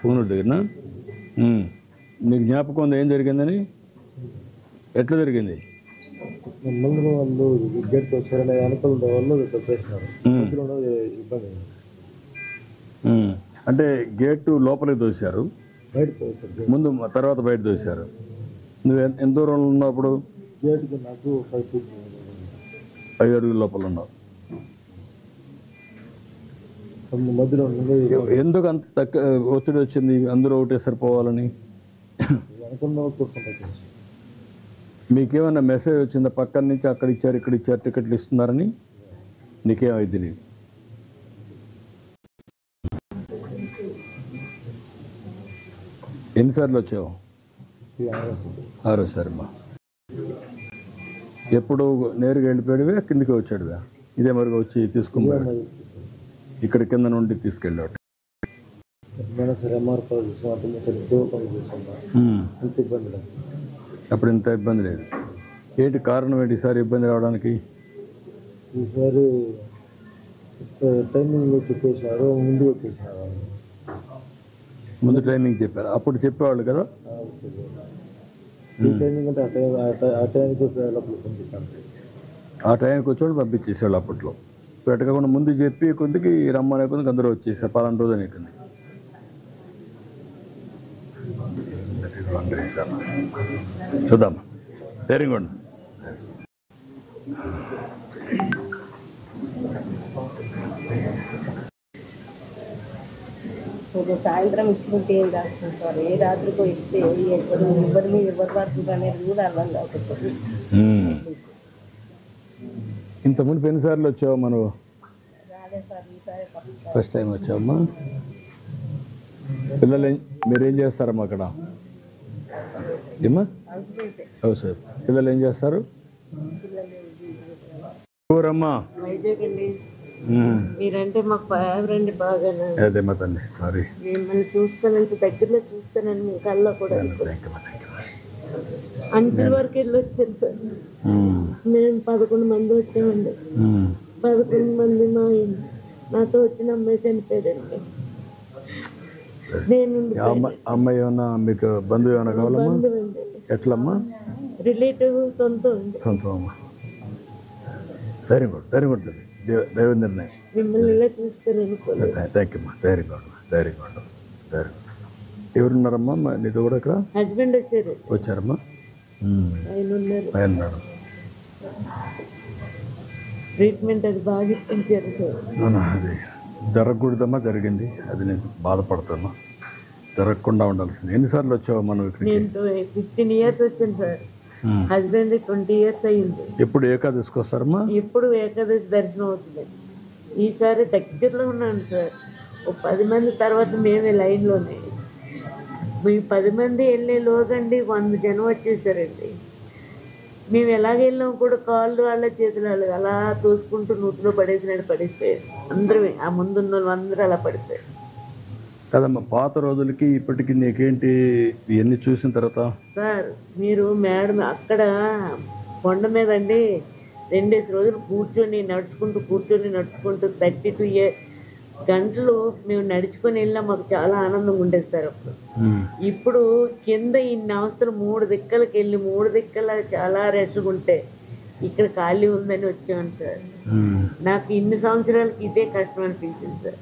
పుంగనూరు దగ్గరనా? నీకు జ్ఞాపకం ఉంది ఏం జరిగిందని? ఎట్లా జరిగింది? ముందు వాళ్ళు గేట్ వచ్చారనే అనుకూల వాళ్ళు చేసినారు. ఇబ్బంది అంటే గేటు లోపలికి దోశారు, ముందు తర్వాత బయట దోశారు. నువ్వు ఎంత దూరంలో ఉన్నావు అప్పుడు? గేటుకి నాకు 5 అడుగుల లోపల ఉన్నావు. మధ్యలో ఎందుకు అంత ఒత్తిడి వచ్చింది అందరూ ఒకటే సరిపోవాలని? మీకేమన్నా మెసేజ్ వచ్చిందా పక్కన నుంచి? అక్కడ ఇచ్చారు ఇక్కడ ఇచ్చారు టికెట్లు ఇస్తున్నారని నీకేమైంది తెలియదు? ఎన్నిసార్లు వచ్చావు? 6సారి. అమ్మా ఎప్పుడు నేరుగా వెళ్ళిపోయాడువే కిందికి వచ్చాడువే? ఇదే మరిగా వచ్చి తీసుకున్నాడు ఇక్కడ కింద నుండి తీసుకెళ్ళాడు. అప్పుడు ఇంత ఇబ్బంది లేదు. ఏంటి కారణం ఏంటి ఈసారి ఇబ్బంది రావడానికి? ఈసారి టైమింగ్ చెప్పేసినారు, ముందు వచ్చేసినారు. ముందు ట్రైనింగ్ చెప్పారు, అప్పుడు చెప్పేవాళ్ళు కదా? టైమింగ్ అంటే ఆ టైంకి ఆ టైంకి వచ్చేవాళ్ళు పంపించేసేవాళ్ళు అప్పట్లో. పెట్టకుండా ముందు చెప్పి కొద్దికి రమ్మనే కొద్దికి అందరూ వచ్చేసారు. 10 రోజులు నీకుంది. చూద్దాం. Very good. సాయంత్రం ఇచ్చుకుంటే ఏం రాస్తాం సార్? ఏ రాత్రికో ఇస్తే ఎవరి మీద ఎవరు పడుతుంది అనేది కూడా అర్థం కాకపోతే. ఇంత ముందు ఎన్నిసార్లు వచ్చావు మనం? రాలే సార్, ఈసారి ఫస్ట్ టైం వచ్చావమ్మా. పిల్లలు మీరేం చేస్తారమ్మా అక్కడ? ఏమ్మా? సార్ పిల్లలు ఏం చేస్తారు? ఊరమ్మా? మీరంటే మాకు ఫేవరెట్ బాగా. అదే మా తండ్రి సారీ. మిమ్మల్ని చూస్తానంటే దగ్గరలో చూస్తానని మీ కళ్ళలో కూడా అంచుల వరకు వెళ్ళి వచ్చాను సార్. మేము 11 మంది వచ్చామండి. 11 మంది నాతో వచ్చిన అమ్మాయి చనిపోయాడండి. నేను అమ్మాయి ఏమన్నా మీకు బంధువు ఏమన్నా కావాలమ్మా? బంధువండి. ఎట్లమ్మా? రిలేటివ్, సొంతం అండి. సొంతం అమ్మా. Very good, very good. దైవ నిర్ణయం. మిమ్మల్ని ఇలా చూస్తాను అనుకోలేదు. థ్యాంక్ యూ అమ్మా. Very good, very good, very good. ఎవరున్నారమ్మా నీతో కూడా ఇక్కడ? హస్బెండ్ వచ్చారు. వచ్చారమ్మా? ఆయన ఉన్నారు. ఆయన ఉన్నాడు. ట్రీట్మెంట్ అది బాగా ఇప్పించారు సార్. అది జరగకూడదమ్మా, జరిగింది. అది నేను బాధపడుతున్నా. జరగకుండా ఉండాల్సింది. ఎన్నిసార్లు వచ్చావు మనం ఇక్కడికి? నేను 15 years వచ్చాను సార్. హస్బెండ్ 20 years అయ్యింది. ఎప్పుడు ఏకాదశికి వస్తారమ్మా? ఎప్పుడు ఏకాదశి దర్శనం అవుతుంది. ఈసారి దగ్గరలో ఉన్నాను సార్. ఓ 10 మంది తర్వాత మేమే లైన్లోనే. మీ 10 మంది వెళ్ళేలోగండి 100 జనం వచ్చేసారండి. మేము ఎలాగ వెళ్ళాం కూడా కాళ్ళు వాళ్ళ చేతులు అలా తోసుకుంటూ నూతిలో పడేసినట్టు పడిపోయారు అందరూ. ఆ ముందున్న వాళ్ళు అందరూ అలా పడిపోయారు కదమ్మా. పాత రోజులకి ఇప్పటికి నీకేంటి ఇవన్నీ చూసిన తర్వాత? సార్ మీరు మేడం అక్కడ కొండ మీద అండి 2 రోజులు కూర్చొని నడుచుకుంటూ 32 గంటలు మేము నడుచుకొని వెళ్ళినా మాకు చాలా ఆనందంగా ఉండేది సార్ అప్పుడు. ఇప్పుడు కింద ఇన్ని అవస్థలు 3 దిక్కలకి వెళ్ళి 3 దిక్కల చాలా రెస్ట్గా ఉంటే ఇక్కడ ఖాళీ ఉందని వచ్చాను సార్. నాకు ఇన్ని సంవత్సరాలకి ఇదే కష్టం అనిపించింది సార్.